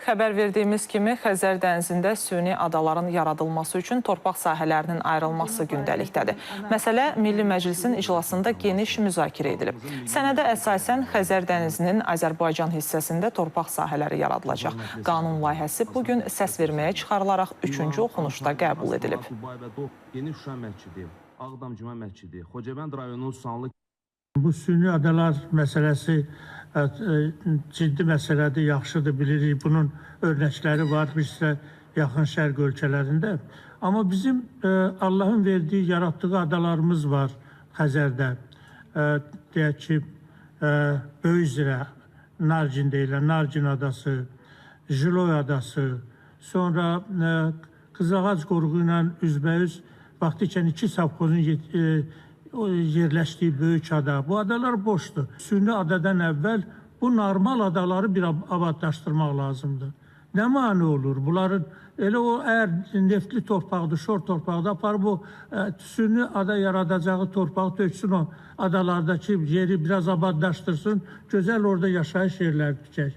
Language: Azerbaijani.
Xəbər verdiyimiz kimi Xəzər dənizində süni adaların yaradılması üçün torpaq sahələrinin ayrılması gündəlikdədir. Məsələ Milli Məclisin iclasında geniş müzakirə edilib. Sənədə əsasən Xəzər dənizinin Azərbaycan hissəsində torpaq sahələri yaradılacaq. Qanun layihəsi bugün səs verməyə çıxarılaraq 3-cü oxunuşda qəbul edilib. Yeni Şuşa məscidi, Ağdam Cümə məscidi, Xocavənd rayonunun Sanlı. Bu süni adalar məsələsi ciddi məsələdir, yaxşıdır, bilirik. Bunun örnəkləri var bizdə yaxın şərq ölkələrində. Amma bizim Allahın verdiyi, yaratdığı adalarımız var Xəzərdə. Deyək ki, Böyüzrə, Narcin deyilən, Narcin adası, Jiloy adası, sonra Qızağac qoruğu ilə üzbəüz vaxtı ikən 2 savxozun yerləşdiyi böyük ada. Bu adalar boşdur. Süni adadan əvvəl bu normal adaları bir abadlaşdırmaq lazımdır. Nə mani olur? Bunların elə o əgər neftli torpaqdır, şor torpaqda aparıb o süni ada yaradacağı torpağı töksün o adalardakı yeri biraz abadlaşdırsın, gözəl orada yaşayış yerləri tikək.